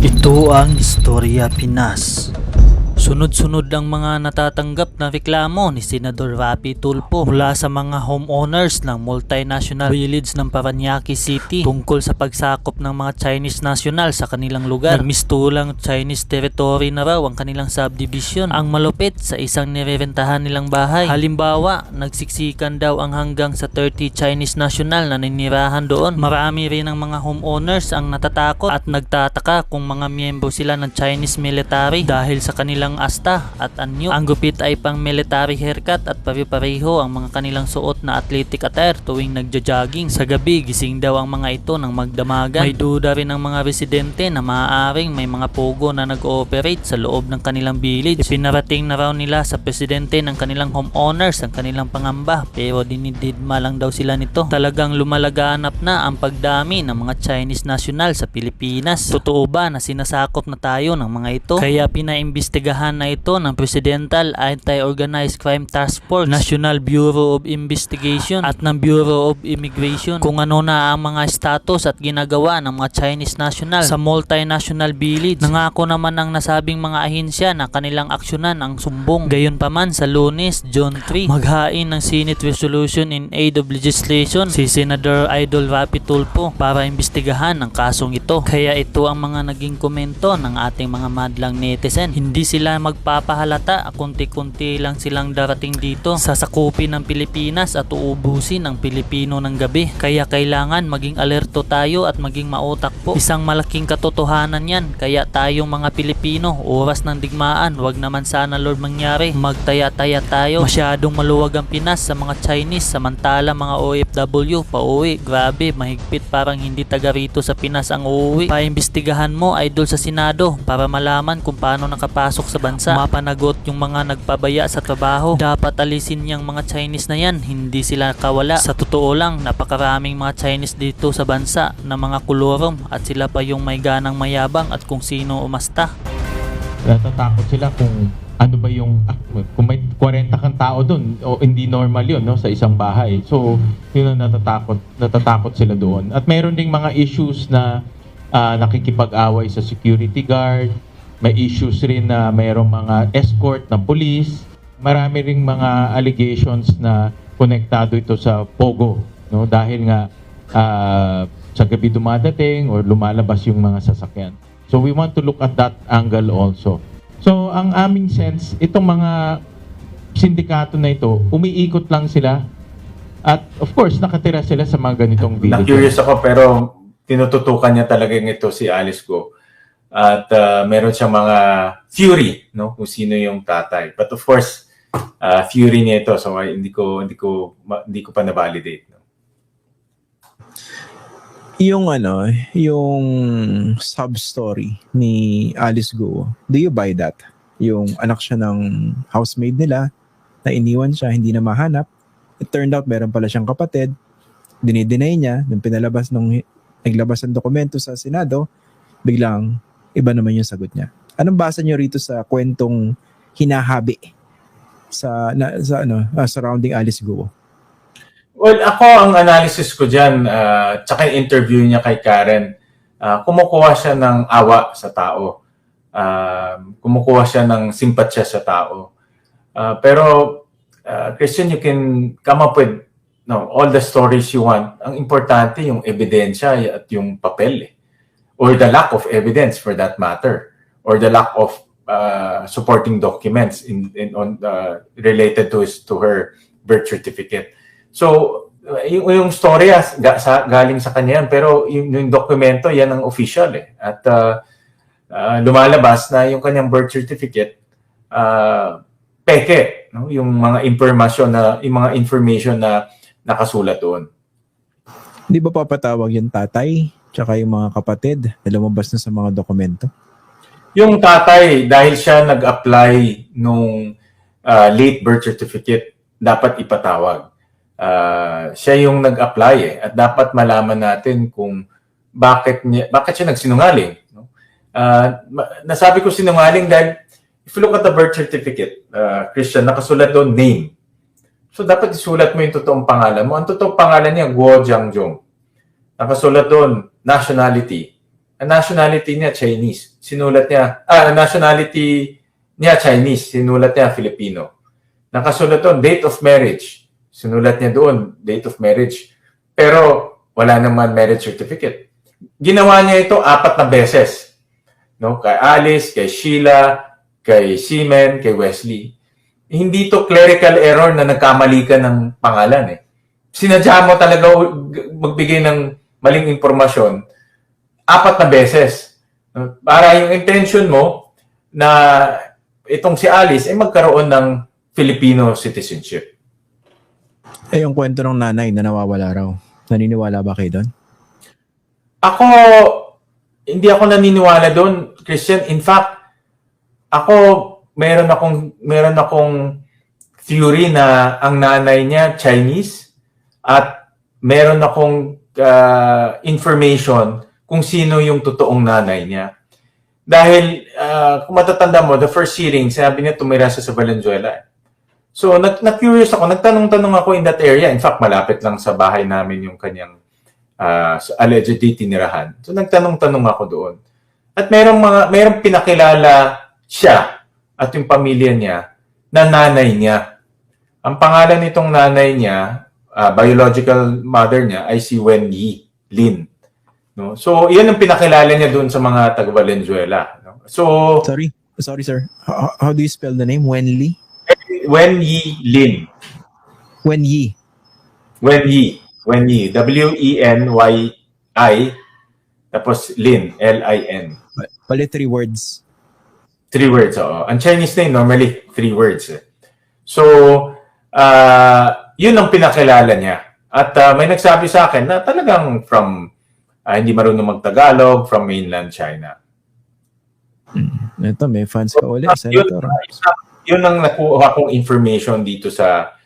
Ito ang Istorya Pinas. Sunod-sunod ang mga natatanggap na reklamo ni Senador Rapi Tulfo mula sa mga homeowners ng multinational village ng Parañaque City tungkol sa pagsakop ng mga Chinese national sa kanilang lugar. Nagmistulang Chinese territory na raw ang kanilang subdivision, ang malupit sa isang nirerentahan nilang bahay. Halimbawa, nagsiksikan daw ang hanggang sa 30 Chinese national na ninirahan doon. Marami rin ang mga homeowners ang natatakot at nagtataka kung mga miyembro sila ng Chinese military dahil sa kanilang asta at anyo. Ang gupit ay pang military haircut at pare-pareho ang mga kanilang suot na athletic attire tuwing nagja-jogging. Sa gabi, gising daw ang mga ito ng magdamagan. May duda rin ang mga residente na maaaring may mga pogo na nag-ooperate sa loob ng kanilang village. Ipinarating na raw nila sa presidente ng kanilang homeowners ang kanilang pangamba, pero dinididma lang daw sila nito. Talagang lumalaganap na ang pagdami ng mga Chinese national sa Pilipinas. Totoo ba na sinasakop na tayo ng mga ito? Kaya pinaimbestigahan na ito ng Presidential Anti-Organized Crime Task Force, National Bureau of Investigation at ng Bureau of Immigration kung ano na ang mga status at ginagawa ng mga Chinese national sa multinational village. Nangako naman ang nasabing mga ahensya na kanilang aksyonan ang sumbong. Gayunpaman, sa Lunes, June 3, maghain ng Senate Resolution in Aid of Legislation si Senator Idol Rapi Tulfo para imbestigahan ang kasong ito. Kaya ito ang mga naging komento ng ating mga madlang netizen. Hindi sila magpapahalata, kunti-kunti lang silang darating dito sa sakupin ng Pilipinas at uubusin ang Pilipino ng gabi. Kaya kailangan maging alerto tayo at maging mautak po. Isang malaking katotohanan yan. Kaya tayong mga Pilipino, oras ng digmaan, wag naman sana Lord mangyari, magtaya-taya tayo. Masyadong maluwag ang Pinas sa mga Chinese, samantala mga OFW pauwi. Grabe, mahigpit, parang hindi taga rito sa Pinas ang uuwi. Paimbestigahan mo, idol, sa Senado para malaman kung paano nakapasok sa bansa. Mapanagot yung mga nagpabaya sa trabaho. Dapat alisin yung mga Chinese na yan, hindi sila kawala. Sa totoo lang, napakaraming mga Chinese dito sa bansa na mga kolorom at sila pa yung may ganang mayabang at kung sino umasta. Natatakot sila kung ano ba yung kung may 40 kang tao doon o hindi normal yun, no, sa isang bahay. So yun ang natatakot sila doon. At mayroon ding mga issues na nakikipag-away sa security guard. May issues rin na mayroong mga escort na police. Marami ring mga allegations na konektado ito sa Pogo, no, dahil nga sa gabi dumadating or lumalabas yung mga sasakyan. So we want to look at that angle also. So ang aming sense, itong mga sindikato na ito, umiikot lang sila at of course nakatira sila sa mga ganitong villages. Na-curious ako pero tinututukan niya talaga ito si Alice Go. At meron siyang mga theory, no, kung sino yung tatay. But of course, theory niya ito, so hindi ko pa na-validate. No? Yung sub-story ni Alice Go, do you buy that? Yung anak siya ng housemaid nila, na iniwan siya, hindi na mahanap. It turned out, meron pala siyang kapatid. Dinideny niya, nung naglabas ng dokumento sa Senado, biglang iba naman yung sagot niya. Anong basa niyo rito sa kwentong hinahabi surrounding Alice Go? Well, ako ang analysis ko dyan, tsaka yung interview niya kay Karen, kumukuha siya ng awa sa tao. Kumukuha siya ng simpatsya sa tao. Pero, Christian, you can come up with all the stories you want. Ang importante yung ebidensya at yung papel. Or the lack of evidence for that matter. Or the lack of supporting documents related to her birth certificate. So, yung storya galing sa kanya yan, pero yung dokumento, yan ang official eh. At lumalabas na yung kanyang birth certificate, peke, no? Yung mga information na nakasulat doon. Di ba papatawag yung tatay, tsaka yung mga kapatid na lumabas na sa mga dokumento? Yung tatay, dahil siya nag-apply nung late birth certificate, dapat ipatawag. Siya yung nag-apply eh. At dapat malaman natin kung bakit siya nagsinungaling. No? Nasabi ko sinungaling dahil if you look at the birth certificate, Christian, nakasulat doon name. So dapat isulat mo yung totoong pangalan mo. Ang totoong pangalan niya, Guo Jiangjong. Nakasulat doon nationality, ang nationality niya Chinese. Sinulat niya, nationality niya Chinese, sinulat niya Filipino. Nakasulat doon, date of marriage. Sinulat niya doon, date of marriage. Pero wala naman marriage certificate. Ginawa niya ito 4 na beses. No? Kay Alice, kay Sheila, kay Seaman, kay Wesley. Hindi to clerical error na nagkamali ka ng pangalan. Sinadya mo talaga magbigay ng maling impormasyon 4 na beses. No? Para yung intention mo na itong si Alice ay magkaroon ng Filipino citizenship. Yung kwento ng nanay na nawawala raw. Naniniwala ba kayo doon? Ako, hindi ako naniniwala doon, Christian. In fact, ako, meron akong theory na ang nanay niya Chinese at meron akong information kung sino yung totoong nanay niya. Dahil, kung matatanda mo, the first hearing, sinabi niya tumira siya sa Valenzuela. So, na-curious ako. Nagtanong-tanong ako in that area. In fact, malapit lang sa bahay namin yung kanyang allegedly tinirahan. So, nagtanong-tanong ako doon. At merong pinakilala siya at yung pamilya niya na nanay niya. Ang pangalan nitong nanay niya, biological mother niya, ay si Wen Yi Lin. No? So, iyan ang pinakilala niya doon sa mga taga-Valenzuela. No? So, Sorry, sir. How do you spell the name? Wen Li? Wen Yi Lin. Wen Yi. Wen Yi. W-E-N-Y-I. Tapos Lin. L-I-N. Pali 3 words. 3 words, oo. Ang Chinese name, normally 3 words. So, yun ang pinakilala niya. At may nagsabi sa akin na talagang from, hindi marunong mag-Tagalog, from mainland China. Ito, may fans ka ulit, Senator. Yun ang nakuha kong information dito sa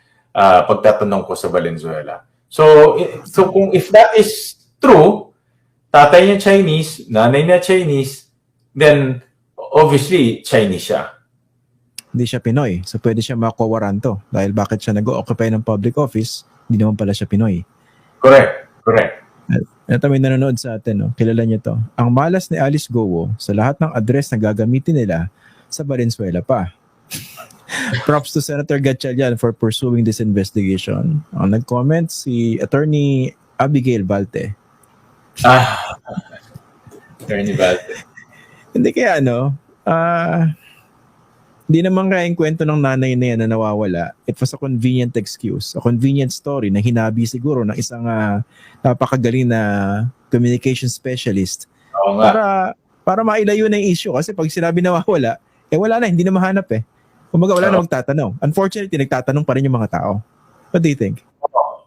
pagtatanong ko sa Valenzuela. So kung if that is true, tatay niya Chinese, nanay niya Chinese, then obviously Chinese siya. Hindi siya Pinoy. So pwede siya makawaranto. Dahil bakit siya nag-occupy ng public office, hindi naman pala siya Pinoy. Correct. Ito may nanonood sa atin, no? Kilala niyo to. Ang malas ni Alice Gowo sa lahat ng address na gagamitin nila sa Valenzuela pa. Props to Senator Gatchalian for pursuing this investigation. Ang nag-comment si Attorney Abigail Balte. Attorney Balte. Hindi kaya hindi naman kaya yung kwento ng nanay na yan na nawawala. It was a convenient excuse, a convenient story na hinabi siguro ng isang napakagaling na communication specialist. Oo nga. Para mailayo na yung issue. Kasi pag sinabi nawawala, wala na, hindi na mahanap eh. Kumbaga wala na magtatanong. Unfortunately, nagtatanong pa rin yung mga tao. What do you think?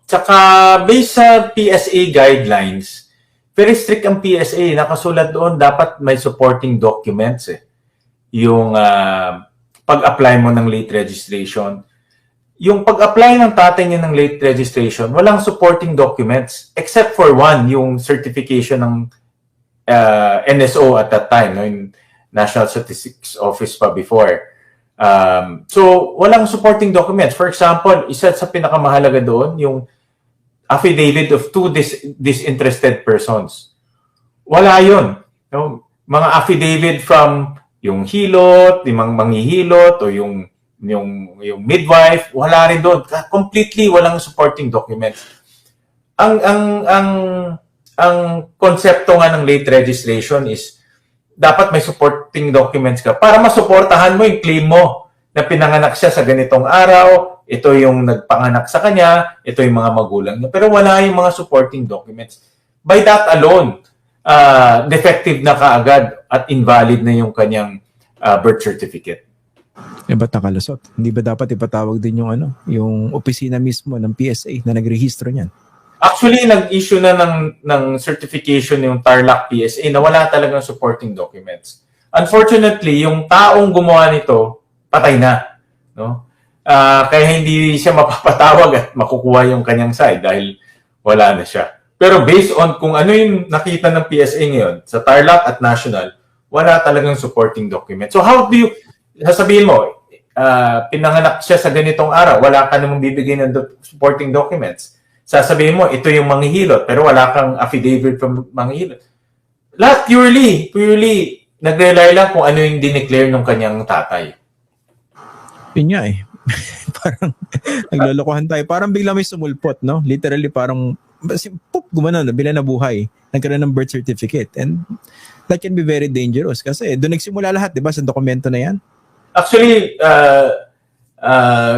Tsaka based sa PSA guidelines, very strict ang PSA. Nakasulat doon, dapat may supporting documents Yung pag-apply mo ng late registration. Yung pag-apply ng tatay niya ng late registration, walang supporting documents except for one, yung certification ng NSO at that time, no, yung National Statistics Office pa before. So, walang supporting documents. For example, isa sa pinakamahalaga doon, yung affidavit of 2 disinterested persons. Wala yun. No? Mga affidavit from yung hilot, yung manghihilot, o yung midwife, wala rin doon. Completely walang supporting documents. Ang konsepto nga ng late registration is dapat may supporting documents ka para masuportahan mo yung claim mo na pinanganak siya sa ganitong araw, ito yung nagpanganak sa kanya, ito yung mga magulang niya. Pero wala yung mga supporting documents. By that alone, defective na kaagad at invalid na yung kanyang birth certificate. Ba't nakalusot? Hindi ba dapat ipatawag din yung opisina mismo ng PSA na nagrehistro niyan? Actually, nag-issue na ng certification yung Tarlac PSA na wala talagang supporting documents. Unfortunately, yung taong gumawa nito, patay na. No? Kaya hindi siya mapapatawag at makukuha yung kanyang side dahil wala na siya. Pero based on kung ano yung nakita ng PSA ngayon sa Tarlac at National, wala talagang supporting documents. So how do you, sasabihin mo, pinanganak siya sa ganitong araw, wala ka namang bibigay ng supporting documents. Sasabihin mo, ito yung manghihilot, pero wala kang affidavit from manghihilot. Lahat purely nag-rely lang kung ano yung dineclare ng kanyang tatay. Yun nga eh. Parang naglolokohan tayo. Parang bigla may sumulpot, no? Literally parang pop, gumana na, bila nabuhay. Nagkaroon ng birth certificate. And that can be very dangerous kasi doon nagsimula lahat, di ba, sa dokumento na yan? Actually,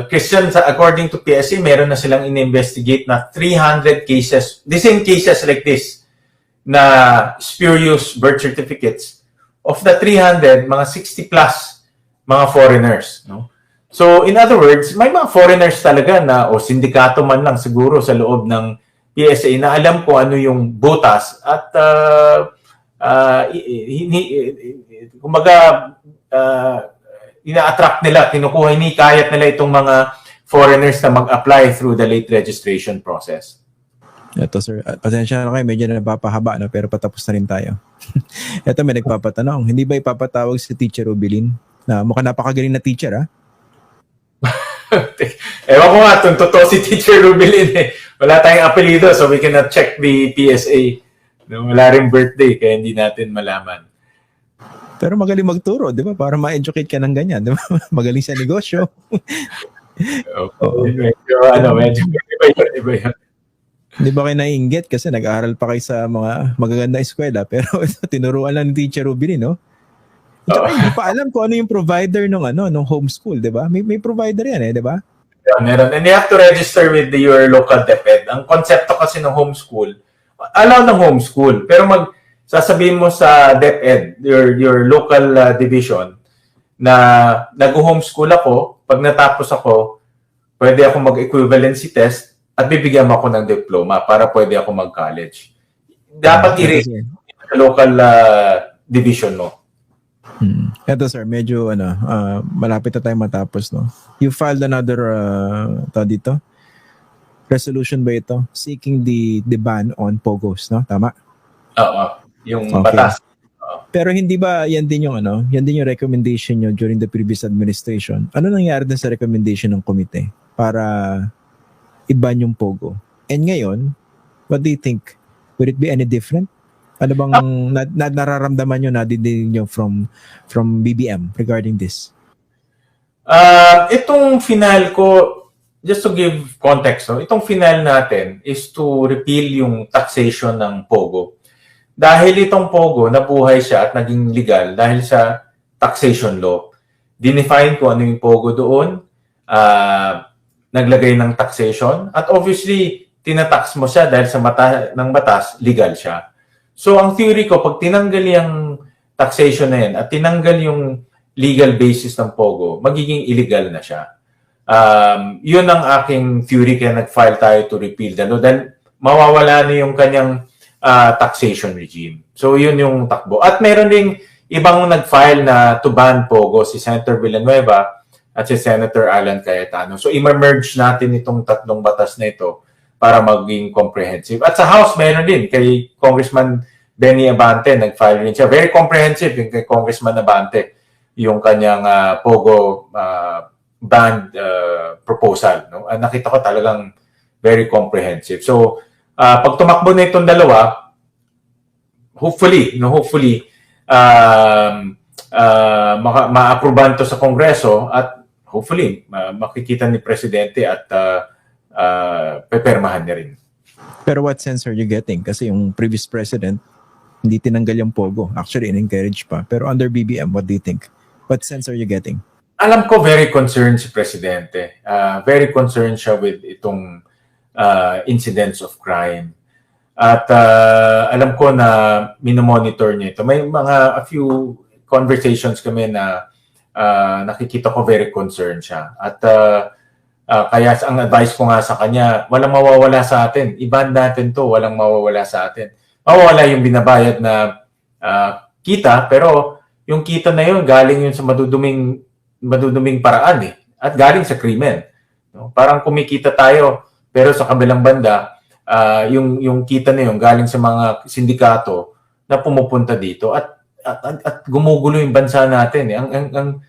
Christian, according to PSA, meron na silang in-investigate na 300 cases, the same cases like this, na spurious birth certificates. Of the 300, mga 60 plus mga foreigners. No? So, in other words, may mga foreigners talaga na, o sindikato man lang siguro sa loob ng PSA na alam ko ano yung butas at kumbaga, ina-attract nila, kinukuha, hinikayat nila itong mga foreigners na mag-apply through the late registration process. Ito sir, pasensya na kayo, medyo napapahaba na pero patapos na rin tayo. Ito may nagpapatanong, hindi ba ipapatawag si Teacher Rubilin na mukhang napakagaling na teacher ha? Ewan ko nga, kung totoo si Teacher Rubilin eh. Wala tayong apelido so we cannot check the PSA. No, wala rin birthday kaya hindi natin malaman. Pero magaling magturo, di ba? Para ma-educate ka ng ganyan, di ba? Magaling sa negosyo. Okay. Medyo iba yun. Di ba kayo naiinggit kasi nag-aaral pa kayo sa mga magaganda eskwela pero tinuruan lang ni Teacher Rubilin, no? Tsaka hindi pa alam kung ano yung provider ng homeschool, di ba? May provider yan eh, di ba? Yeah, meron. And you have to register with your local DepEd. Ang konsepto kasi ng homeschool, allow ng homeschool, pero sasabihin mo sa DepEd, your local division, na nag-homeschool ako, pag natapos ako, pwede ako mag-equivalency test at bibigyan mo ako ng diploma para pwede ako mag-college. Dapat i-rate sa local division mo. Eto sir, medyo malapit na tayo matapos, no? You filed another dito? Resolution ba ito? Seeking the ban on POGOs, no? Tama? Oo. Yung Okay. batas. Pero hindi ba yan din yung recommendation nyo during the previous administration? Ano nangyari din sa recommendation ng komite para i-ban yung POGO? And ngayon, what do you think? Would it be any different? Ano bang nararamdaman nyo, nadidinig nyo from BBM regarding this? Itong final ko, just to give context, no? Itong final natin is to repeal yung taxation ng POGO. Dahil itong POGO, nabuhay siya at naging legal dahil sa taxation law. Dinefine ko ano yung POGO doon, naglagay ng taxation, at obviously, tinatax mo siya dahil sa ng batas, legal siya. So, ang theory ko, pag tinanggal yung taxation na yan at tinanggal yung legal basis ng POGO, magiging illegal na siya. Yun ang aking theory kaya nag-file tayo to repeal the law. Then, mawawala na yung kanyang taxation regime. So, yun yung takbo. At meron ding ibang nag-file na to ban POGO, si Senator Villanueva at si Senator Alan Cayetano. So, i-merge natin itong tatlong batas na ito para maging comprehensive. At sa House, meron din kay Congressman Benny Abante, nag-file rin siya. Very comprehensive yung kay Congressman Abante, yung kanyang POGO ban proposal. No? Nakita ko talagang very comprehensive. So, pag tumakbo na itong dalawa, hopefully, ma-aproban to sa Kongreso at hopefully, makikita ni Presidente at pepermahan niya rin. Pero what sense are you getting? Kasi yung previous president, hindi tinanggal yung POGO. Actually, in-encourage pa. Pero under BBM, what do you think? What sense are you getting? Alam ko very concerned si Presidente. Very concerned siya with itong incidents of crime. At alam ko na minomonitor niya ito. May a few conversations kami na nakikita ko very concerned siya. At kaya ang advice ko nga sa kanya, walang mawawala sa atin. Iban natin to, walang mawawala sa atin. Mawawala yung binabayad na kita, pero yung kita na yun, galing yun sa maduduming paraan eh. At galing sa krimen. No? Parang kumikita tayo, pero sa kabilang banda, yung kita na yun, galing sa mga sindikato na pumupunta dito at gumugulo yung bansa natin. Eh. Ang